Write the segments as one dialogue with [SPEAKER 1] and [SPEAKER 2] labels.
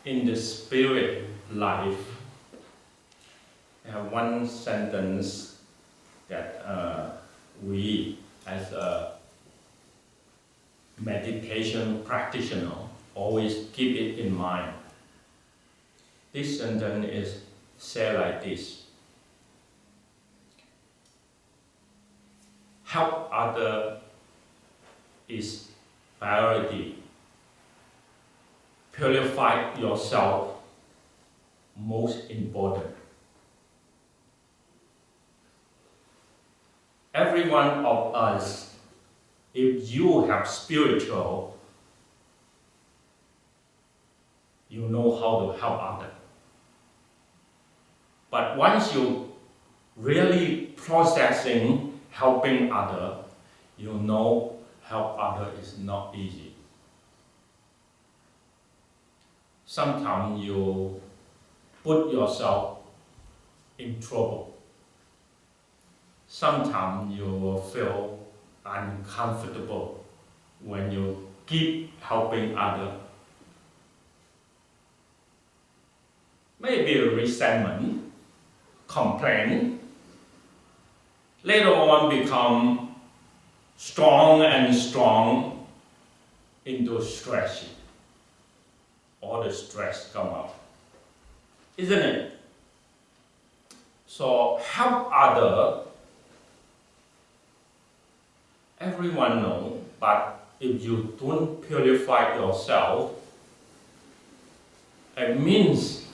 [SPEAKER 1] in the spirit life, I have one sentence that we, as a meditation practitioner, always keep it in mind. This sentence is said like this: help others is priority. Purify yourself most important. Every one of us, if you have spiritual, you know how to help others. But once you really processing helping others, you know help others is not easy. Sometimes you put yourself in trouble. Sometimes you will feel uncomfortable when you keep helping others. Maybe resentment, complaint, later on become strong and strong into stress. All the stress come up, isn't it? So help others. Everyone knows, but if you don't purify yourself, it means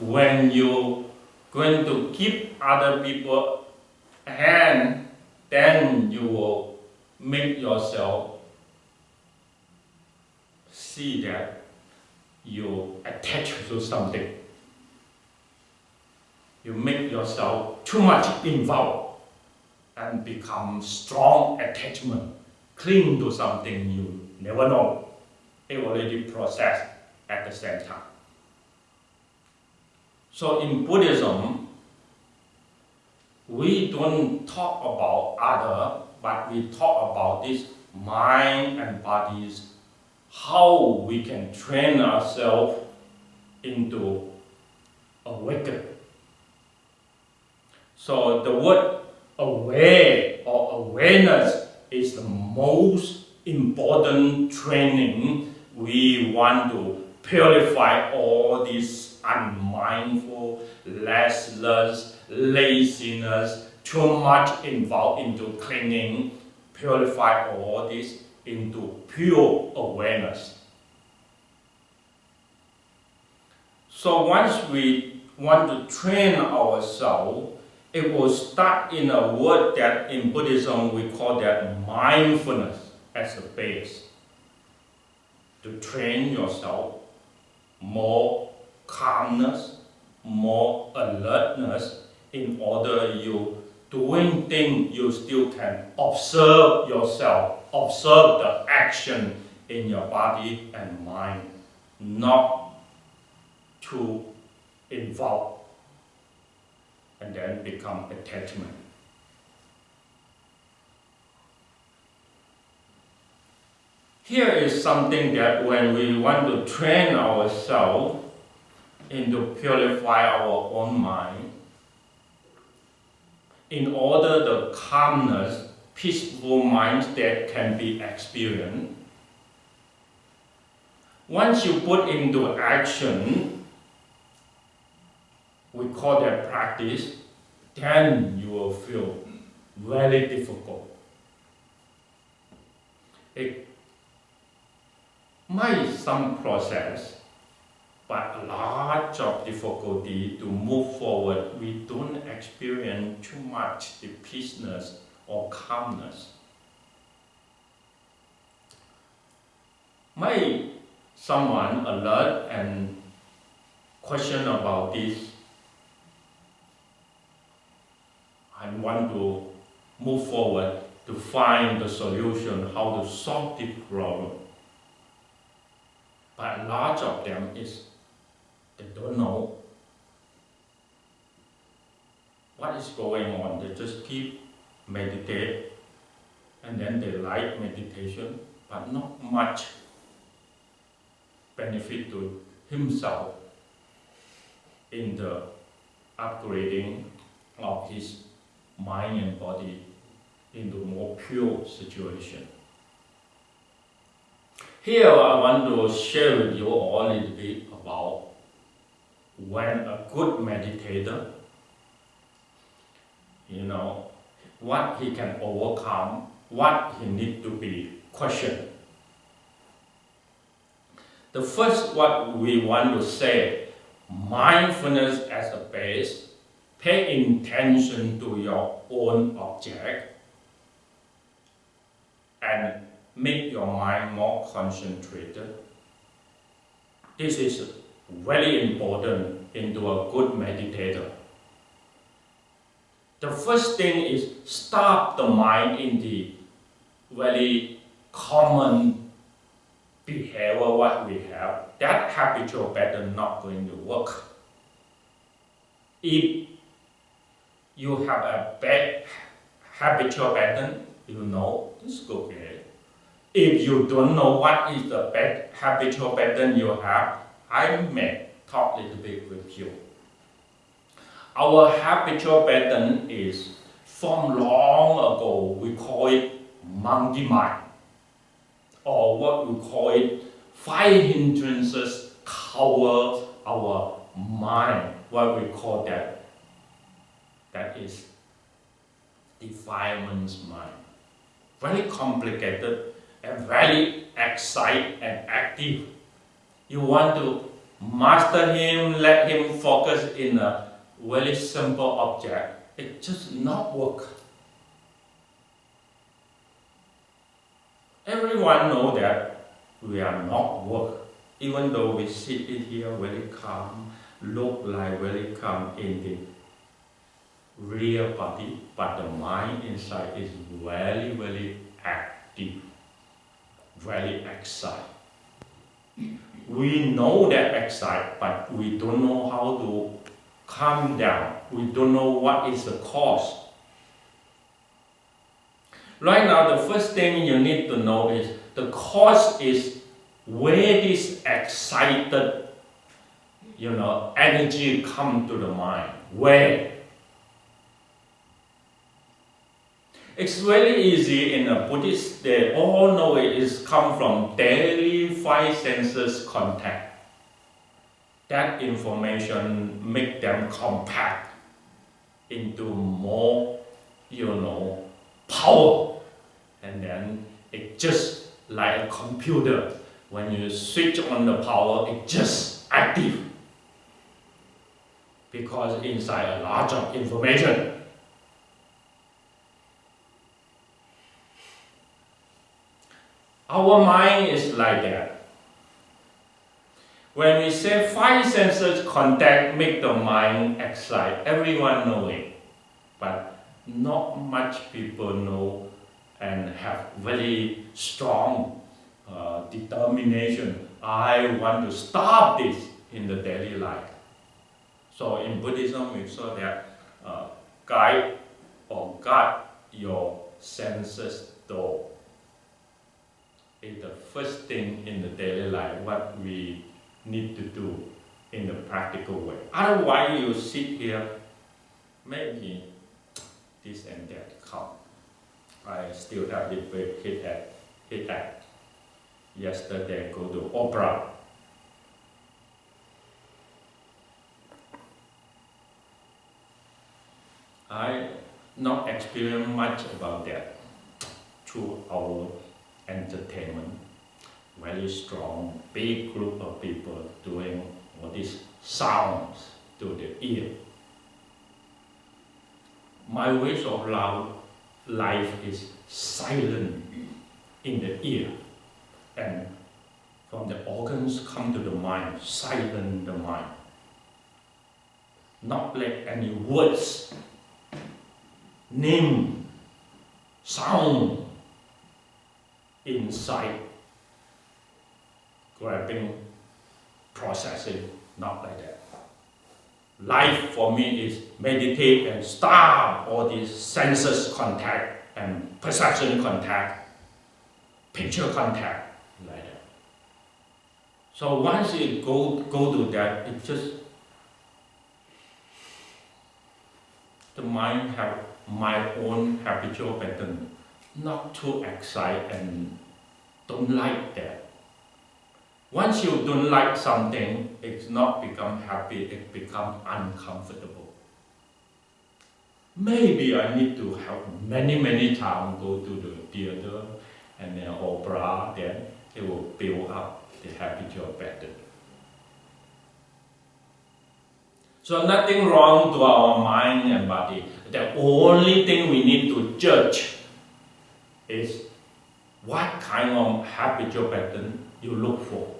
[SPEAKER 1] when you're going to keep other people hand, then you will make yourself see that you attach to something. You make yourself too much involved and become strong attachment, cling to something you never know. It already processed at the same time. So in Buddhism, we don't talk about other, but we talk about this mind and bodies, how we can train ourselves into awaken. So the word aware or awareness is the most important training. We want to purify all these unmindful, restless, laziness, too much involved into clinging, purify all this into pure awareness. So once we want to train ourselves, it will start in a word that in Buddhism we call that mindfulness as a base. To train yourself, more calmness, more alertness, in order you doing things, you still can observe yourself, observe the action in your body and mind, not too involved and then become attachment. Here is something that when we want to train ourselves into purify our own mind, in order the calmness, peaceful mind state can be experienced. Once you put into action, we call that practice, then you will feel very difficult. It might some process, but a lot of difficulty to move forward. We don't experience too much the peaceness or calmness. Might someone alert and question about this? I want to move forward to find the solution, how to solve this problem. But a lot of them is they don't know what is going on. They just keep meditate and then they like meditation, but not much benefit to himself in the upgrading of his mind and body into more pure situation. Here I want to share with you all a little bit about when a good meditator, what he can overcome, what he needs to be questioned. The first, what we want to say, mindfulness as a base, pay attention to your own object and make your mind more concentrated. This is very important into a good meditator. The first thing is stop the mind in the very common behavior what we have. That habitual pattern not going to work. If you have a bad habitual pattern, it's okay. If you don't know what is the bad habitual pattern you have, I may talk a little bit with you. Our habitual pattern is from long ago, we call it monkey mind, or what we call it 5 hindrances cover our mind, what we call that. That is defilement's mind. Very complicated and very excited and active. You want to master him, let him focus in a very simple object. It just not work. Everyone know that we are not work. Even though we sit here very calm, look like very calm in the real body, but the mind inside is very, very active, very excited. We know that excited, but we don't know how to calm down. We don't know what is the cause. Right now, the first thing you need to know is the cause is where this excited, energy come to the mind. Where? It's very easy in a Buddhist, they all know it is come from daily 5 senses contact. That information make them compact into more, power. And then it just like a computer. When you switch on the power, it just active. Because inside a lot of information. Our mind is like that. When we say 5 senses contact make the mind excite, everyone knows it. But not much people know and have very strong determination. I want to stop this in the daily life. So in Buddhism, we saw that guide or guard your senses door is the first thing in the daily life, what we need to do in the practical way. Otherwise, you sit here, maybe this and that come. I still have the big headache. Yesterday, go to opera. I not experience much about that through our entertainment. Very strong, big group of people doing all these sounds to the ear. My way of life is silent in the ear, and from the organs come to the mind, silent the mind. Not let any words, name, sound inside grabbing, processing, not like that. Life for me is meditate and stop all these senses contact and perception contact, picture contact, like that. So once you go to that, it just the mind have my own habitual pattern, not too excited and don't like that. Once you don't like something, it's not become happy, it becomes uncomfortable. Maybe I need to have many times go to the theater and then opera, then it will build up the habitual pattern. So nothing wrong to our mind and body. The only thing we need to judge is what kind of habitual pattern you look for.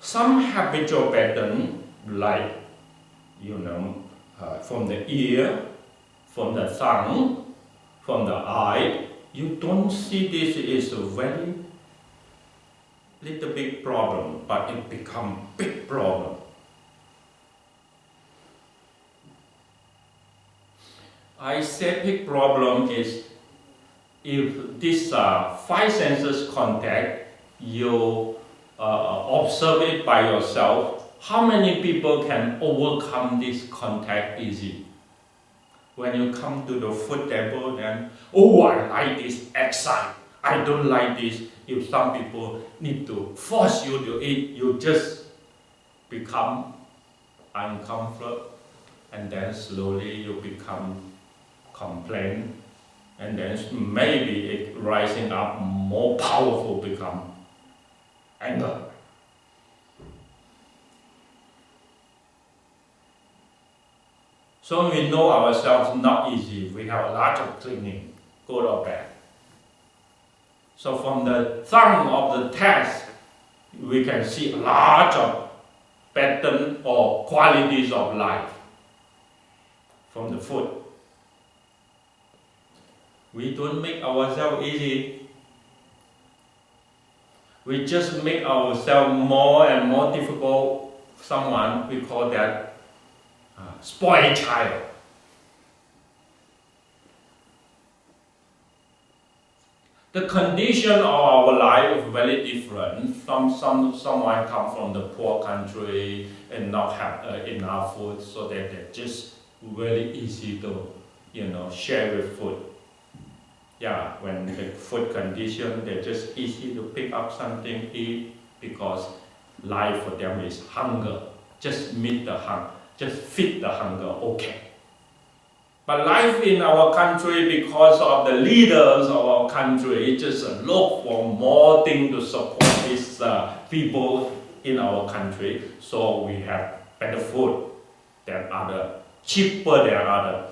[SPEAKER 1] Some habitual pattern, like from the ear, from the tongue, from the eye, you don't see this is a very little big problem, but it becomes big problem. I say big problem is if this five senses contact, you observe it by yourself. How many people can overcome this contact easy? When you come to the food table, then, oh, I like this excite. I don't like this. If some people need to force you to eat, you just become uncomfortable, and then slowly you become complain, and then maybe it rising up more powerful, become anger. So we know ourselves not easy. We have a lot of cleaning, good or bad. So from the thumb of the test, we can see a lot of pattern or qualities of life from the food. We don't make ourselves easy. We just make ourselves more and more difficult. Someone, we call that spoiled child. The condition of our life is very different. Someone come from the poor country and not have enough food, so that they're just very easy to, share with food. Yeah, when the food condition, they're just easy to pick up something, eat, because life for them is hunger. Just meet the hunger, just feed the hunger, okay. But life in our country, because of the leaders of our country, just look for more things to support these people in our country. So we have better food than other, cheaper than other.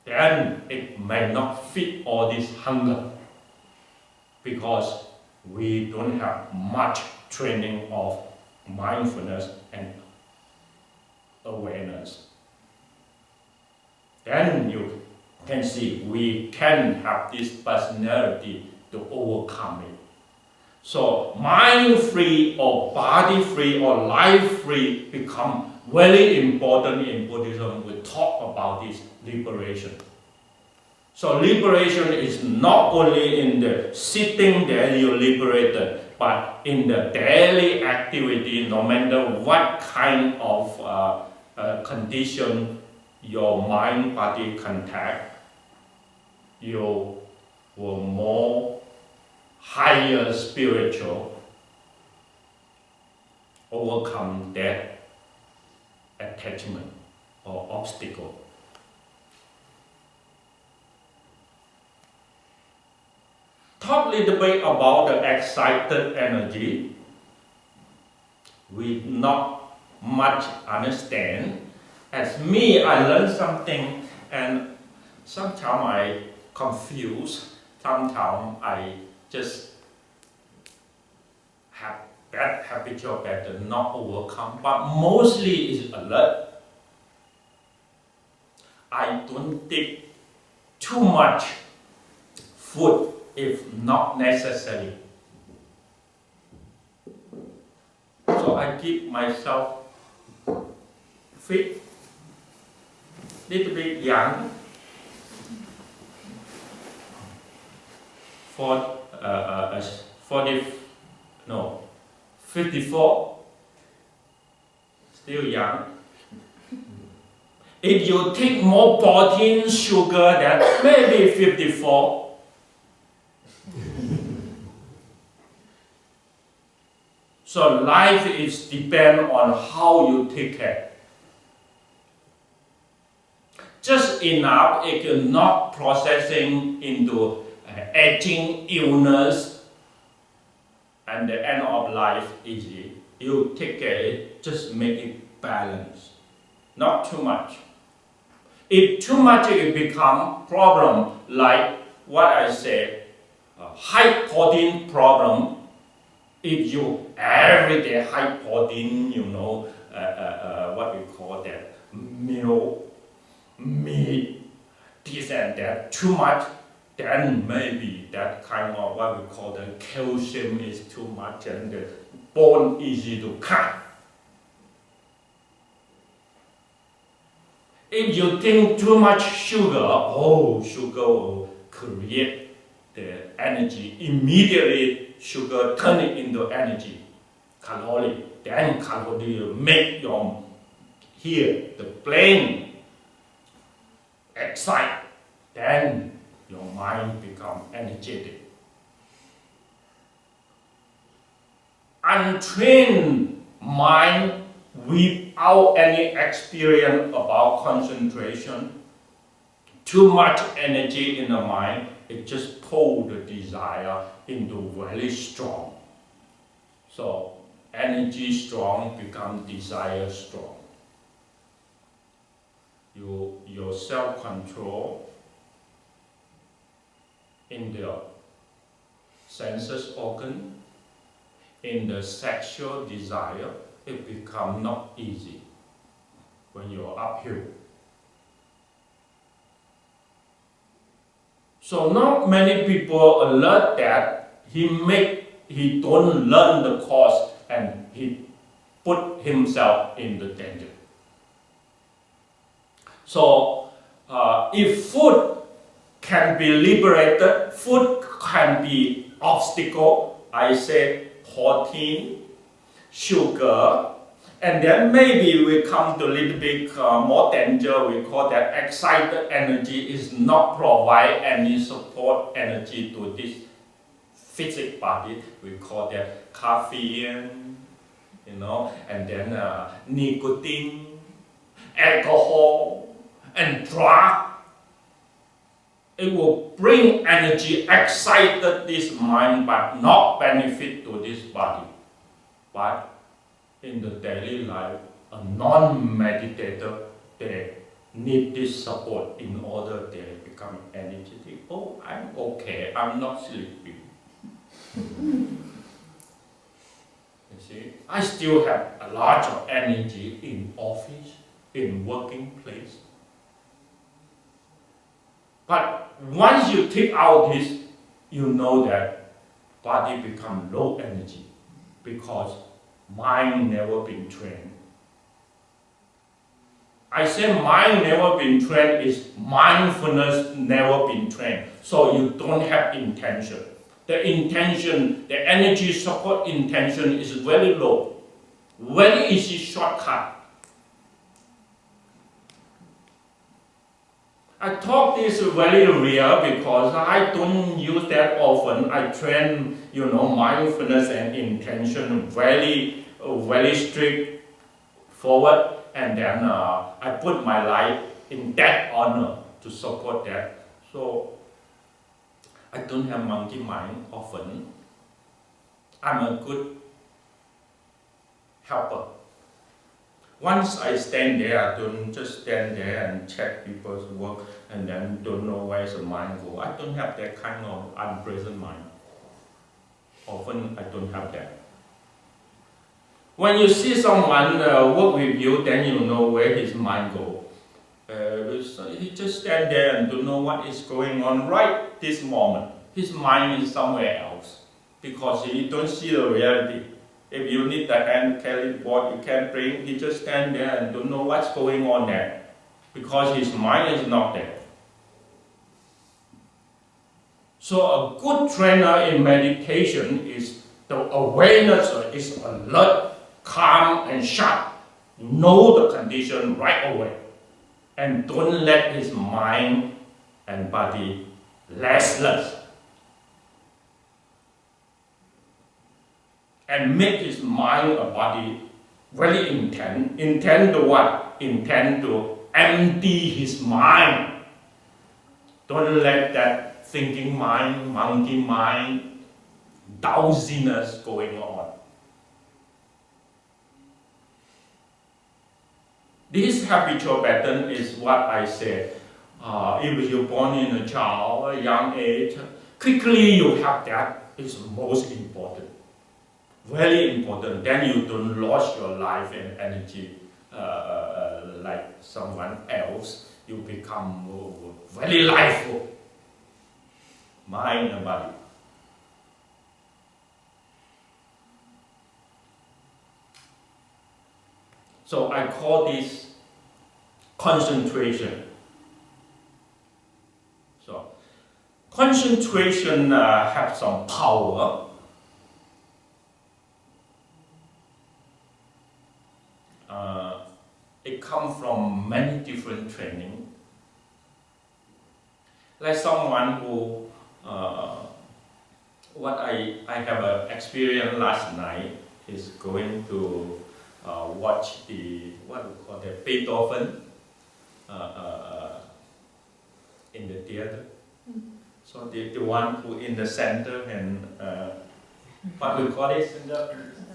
[SPEAKER 1] Then it may not fit all this hunger, because we don't have much training of mindfulness and awareness. Then you can see we can have this personality to overcome it. So mind-free or body-free or life-free become very important in Buddhism. We talk about this liberation. So liberation is not only in the sitting there you liberated, but in the daily activity, no matter what kind of condition your mind-body contact, you will more higher spiritual, overcome that attachment or obstacle. Talk a little bit about the excited energy. We not much understand. As me, I learn something, and sometimes I confuse, sometimes I just have that habitual pattern not overcome, but mostly is alert. I don't take too much food if not necessary. So I keep myself fit, little bit young, 54, still young. If you take more protein, sugar, then maybe 54. So life is depend on how you take care. Just enough, it is not processing into aging, illness, and the end of life easy. You take care, just make it balanced, not too much. If too much, it become problem like what I said, high protein problem. If you everyday high protein, what we call that, milk, meat, this and that, too much, then maybe that kind of what we call the calcium is too much and the bone easy to cut. If you think too much sugar, sugar will create the energy. Immediately, sugar turn it into energy, calorie. Then calorie will make your the brain excite. Then your mind become energetic. Untrained mind without any experience about concentration, too much energy in the mind, it just pulls the desire into very strong. So energy strong becomes desire strong. Your self-control in the senses organ, in the sexual desire, it becomes not easy when you're uphill. So not many people alert that he don't learn the course and he put himself in the danger. So if food can be liberated, food can be obstacle, I say protein, sugar, and then maybe we come to a little bit more danger. We call that excited energy is not provide any support energy to this physical body. We call that caffeine, and then nicotine, alcohol, and drug. It will bring energy, excited this mind, but not benefit to this body. But in the daily life, a non-meditator, they need this support in order they become energetic. Oh, I'm okay, I'm not sleepy. You see, I still have a lot of energy in office, in working place. But once you take out this, you know that body become low energy because mind never been trained. I say mind never been trained is mindfulness never been trained. So you don't have intention. The intention, the energy support intention is very low. Very easy shortcut. I talk this very real because I don't use that often. I train, mindfulness and intention very, very strict forward, and then I put my life in that honor to support that. So I don't have monkey mind often. I'm a good helper. Once I stand there, I don't just stand there and check people's work and then don't know where's the mind go. I don't have that kind of unpleasant mind. Often I don't have that. When you see someone work with you, then you know where his mind go. He just stand there and don't know what is going on right this moment. His mind is somewhere else because he don't see the reality. If you need the hand carry board, you can bring. He just stand there and don't know what's going on there because his mind is not there. So a good trainer in meditation is the awareness is alert, calm and sharp. Know the condition right away. And don't let his mind and body restless. And make his mind and body very intent. Intend to what? Intend to empty his mind. Don't let that thinking mind, monkey mind, drowsiness going on. This habitual pattern is what I said. If you're born in a child, a young age, quickly you have that is most important. Very important. Then you don't lose your life and energy like someone else. You become very lively, mind and body. So I call this concentration. So concentration has some power. It comes from many different training. Like someone who, what I have an experience last night is going to watch the, what we call the Beethoven in the theater. So the one who in the center and what we call it,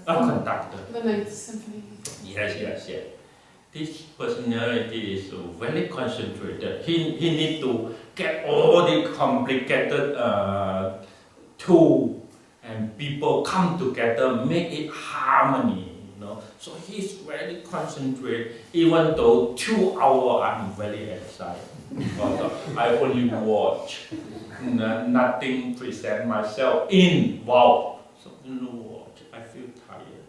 [SPEAKER 1] a conductor.
[SPEAKER 2] The Ninth Symphony.
[SPEAKER 1] Yes. This personality is very concentrated. He need to get all the complicated tools and people come together, make it harmony. So he's very concentrated. Even though 2 hours, I'm very excited. Because I only watch, nothing present myself involved. So watch, I feel tired.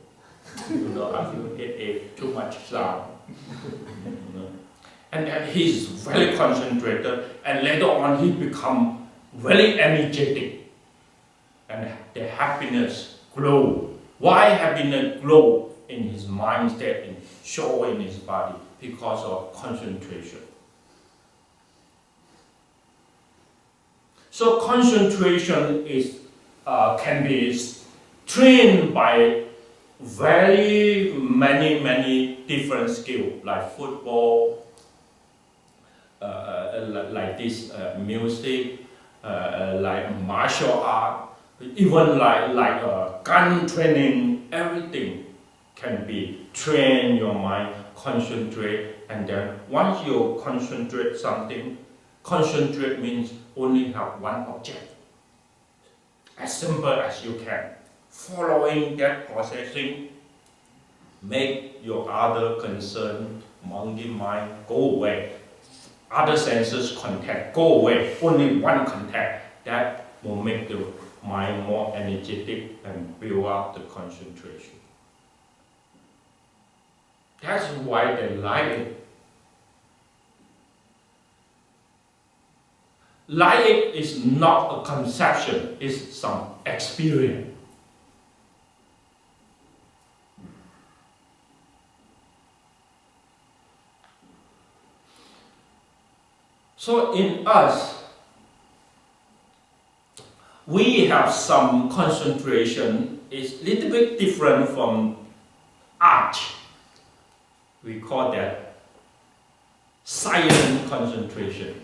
[SPEAKER 1] I feel headache, too much sound. And then he's very concentrated, and later on he become very energetic, and the happiness grow. Why happiness grow in his mind state and show in his body? Because of concentration. So concentration is can be trained by very many different skills, like football, like this music, like martial art, even like gun training. Everything can be train your mind, concentrate, and then once you concentrate something, concentrate means only have one object, as simple as you can. Following that processing, make your other concern, monkey mind, go away. Other senses contact, go away. Only one contact. That will make the mind more energetic and build up the concentration. That's why they like it. Like it is not a conception, it's some experience. So in us, we have some concentration. It's a little bit different from art. We call that silent concentration.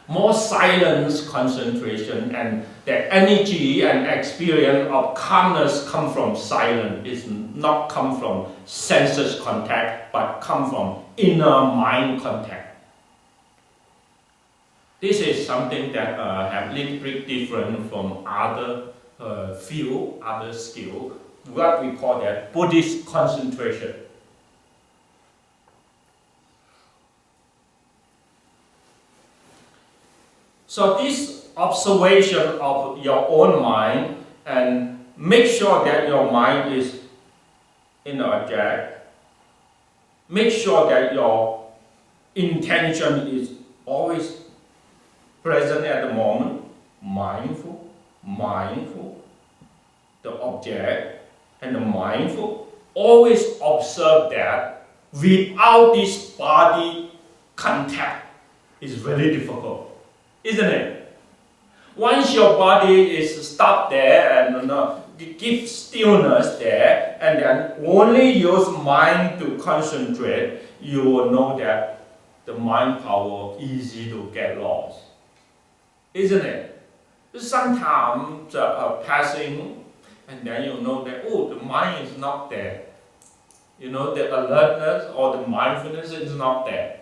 [SPEAKER 1] More silence concentration, and the energy and experience of calmness come from silence. It's not come from senses contact, but come from inner mind contact. This is something that have a little bit different from other field, other skill. What we call that Buddhist concentration. So this observation of your own mind, and make sure that your mind is in the object. Make sure that your intention is always present at the moment, mindful, the object, and the mindful. Always observe that without this body contact is very difficult, isn't it? Once your body is stopped there and keep stillness there, and then only use mind to concentrate, you will know that the mind power easy to get lost, isn't it? Sometimes passing, and then you know that, oh, the mind is not there. The alertness or the mindfulness is not there.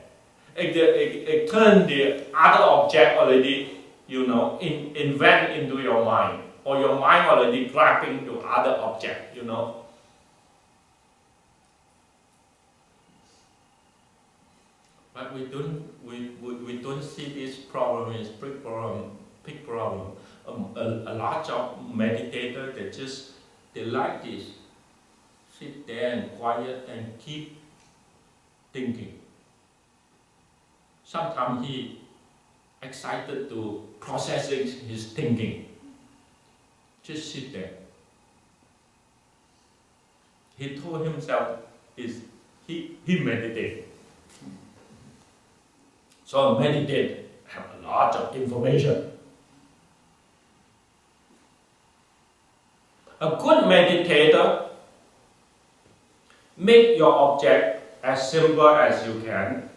[SPEAKER 1] It turn the other object already, invent into your mind, or your mind already grabbing to other object, But we don't see this problem as big problem. A lot of meditators, they like this. Sit there and quiet and keep thinking. Sometimes he excited to processing his thinking. Just sit there. He told himself he meditate. So meditate have a lot of information. A good meditator make your object as simple as you can.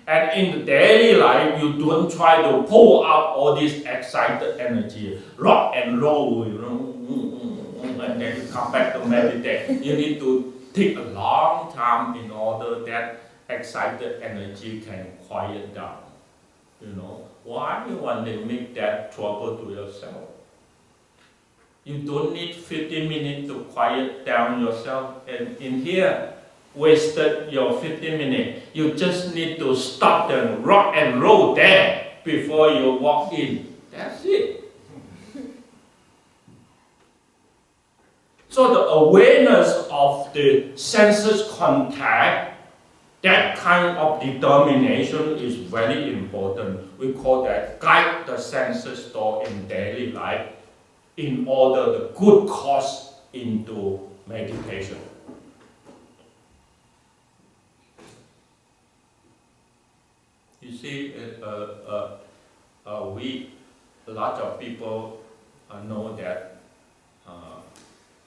[SPEAKER 1] And in the daily life, you don't try to pull out all this excited energy, rock and roll, and then you come back to meditate. You need to take a long time in order that excited energy can quiet down. Why you want to make that trouble to yourself? You don't need 15 minutes to quiet down yourself. And in here, wasted your 15 minutes. You just need to stop and rock and roll there before you walk in. That's it. So the awareness of the senses contact, that kind of determination is very important. We call that guide the senses door in daily life in order the good course into meditation. You see, a lot of people know that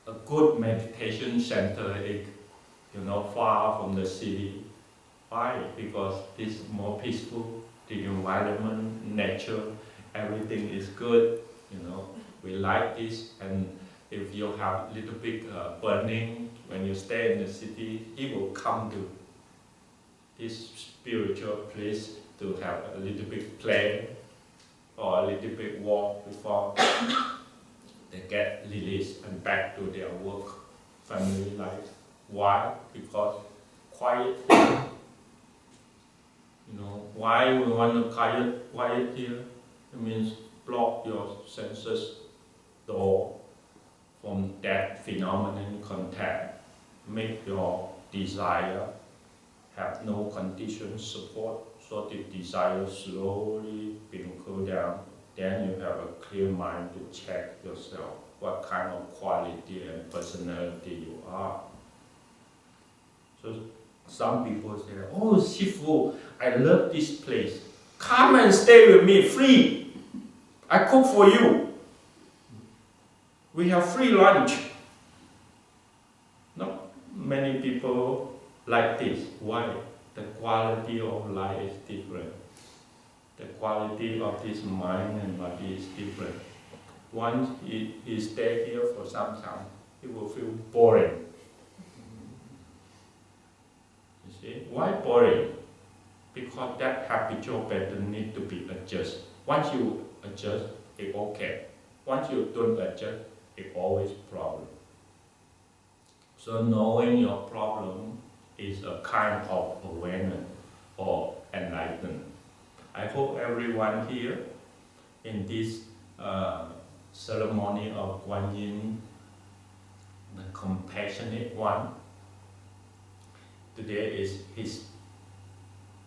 [SPEAKER 1] a good meditation center is, far from the city. Why? Because it's more peaceful, the environment, nature, everything is good, We like this, and if you have little bit burning, when you stay in the city, it will come to this spiritual place to have a little bit play or a little bit walk before they get released and back to their work, family life. Why? Because quiet. Why we want to quiet here? It means block your senses door from that phenomenon contact. Make your desire have no condition support, so the desire slowly being cooled down. Then you have a clear mind to check yourself what kind of quality and personality you are. So some people say, oh Shifu, I love this place. Come and stay with me free. I cook for you. We have free lunch. No, many people like this. Why? The quality of life is different. The quality of this mind and body is different. Once he stay here for some time, he will feel boring. You see? Why boring? Because that habitual pattern need to be adjusted. Once you adjust, it's okay. Once you don't adjust, it's always problem. So knowing your problem is a kind of awareness or enlightenment. I hope everyone here in this ceremony of Guanyin, the compassionate one, today is his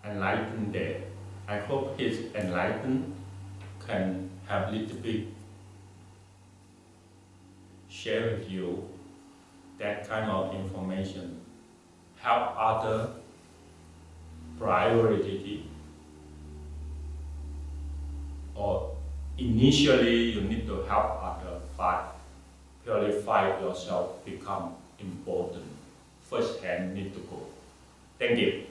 [SPEAKER 1] enlightened day. I hope he's enlightened can have little bit share with you that kind of information. Help other priority, or initially you need to help other, but purify yourself become important. First hand need to go. Thank you.